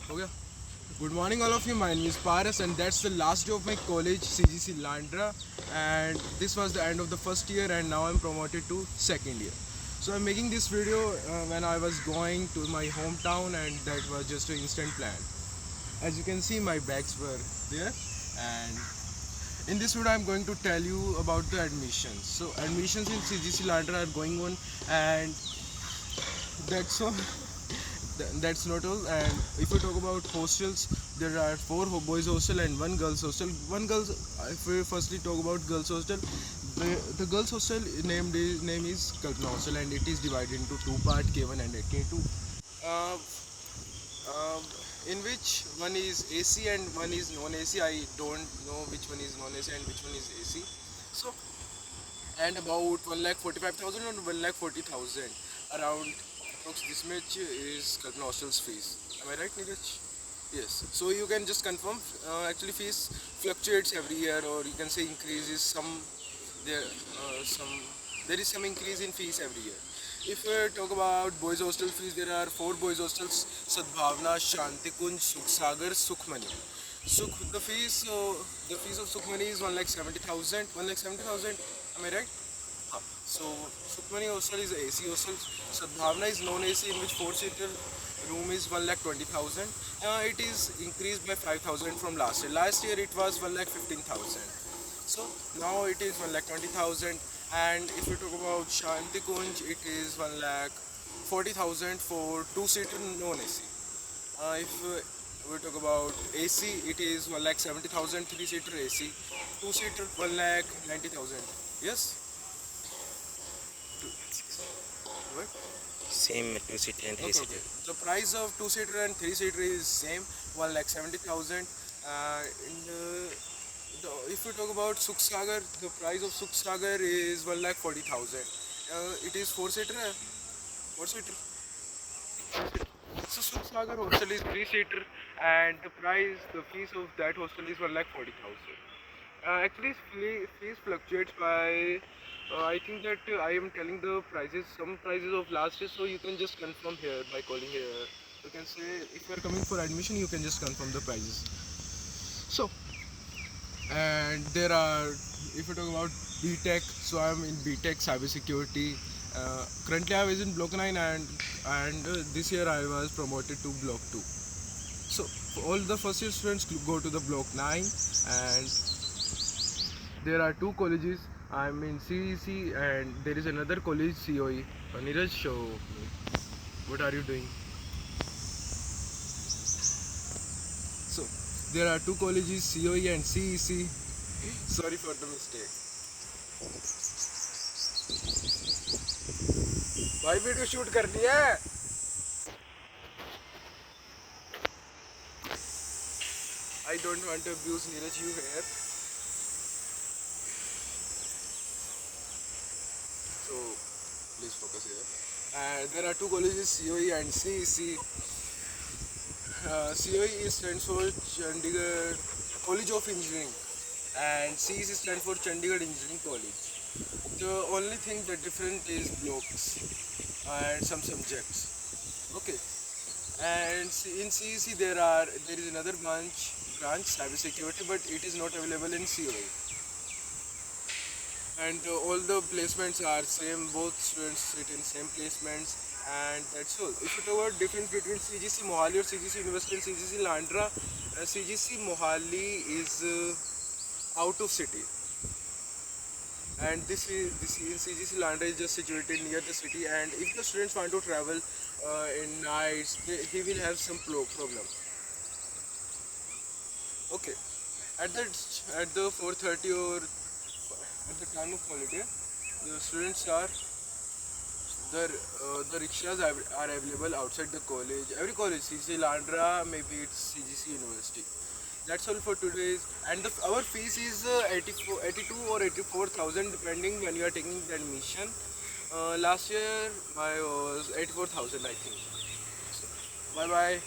हो गया. Good morning, all of you. My name is Paras, and that's the last day of my college, CGC Landra. And this was the end of the first year, and now I'm promoted to second year. So I'm making this video when I was going to my hometown, and that was just an instant plan. As you can see, my bags were there, and in this video, I'm going to tell you about the admissions. So admissions in CGC Landra are going on, and that's all. That's not all. And if we talk about hostels, there are four boys hostel and one girls hostel. One girls. If we firstly talk about girls hostel, the girls hostel name is Kalpana hostel, and it is divided into two part, K1 and K2. Uh, uh, in which one is AC and one is non-AC. I don't know which one is non-AC and which one is AC. So, and about 1,45,000 or 1,40,000 around approx this much is Kalpana hostel's fees. Am I right, Neeraj? Yes. So you can just confirm. Actually, fees fluctuates every year, or you can say increases some. Some there is some increase in fees every year. If we talk about boys hostel fees, there are four boys hostels: Sadbhavna, Shantikunj, Sukhsagar, Sukhmani. The fees of Sukhmani is 1,70,000. 1,70,000. Am I right? So Sukhmani hostel is AC hostel. Sadbhavna is non-AC, in which four-seater room is 1,20,000. It is increased by 5,000 from last year. Last year it was 1,15,000. So now it is 1,20,000. And if we talk about Shanti Kunj, it is 1,40,000 for two-seater non-AC. If we talk about AC, it is 1,70,000 three-seater AC. Two-seater 1,90,000. Yes. What? Same two-seater and Okay, three-seater. okay. The price of two-seater and three-seater is same, 1,70,000. If we talk about Sukhsagar, the price of Sukhsagar is 1,40,000. It is four-seater, four-seater. So Sukhsagar hostel is three-seater, and the fees of that hostel is 1,40,000. Actually, fees fluctuates by. I think that I am telling the prices, some prices of last year, so you can just confirm here by calling here. You can say if you are coming for admission, you can just confirm the prices. So, and there are, if you talk about BTech, so I'm in BTech cybersecurity. Currently, I was in Block 9, and this year I was promoted to Block 2. So, all the first year students go to the Block 9, and there are two colleges. I'm in CEC, and there is another college, COE. Neeraj, show me. What are you doing? So there are two colleges, COE and CEC. Sorry for the mistake. भाई video shoot कर लिया है. I don't want to abuse Neeraj you here. So please focus here. There are two colleges, COE and CEC. COE stands for Chandigarh College of Engineering, and CEC stands for Chandigarh Engineering College. The only thing that different is blocks and some subjects. Okay. And in CEC there is another branch cybersecurity, but it is not available in COE. And all the placements are same. Both students sit in same placements, and that's all. If you talk about difference between CGC Mohali or CGC University and CGC Landra, CGC Mohali is out of city, and this is CGC Landra is just situated near the city. And if the students want to travel in nights, he will have some problem. Okay, at the 4:30 or at the time of holiday, the students are the rickshaws are available outside the college. Every college, CGC Landra, maybe it's CGC University. That's all for today's. And our fees is 82 or 84,000 depending when you are taking the admission. Last year, my was 84,000, I think. So, bye bye.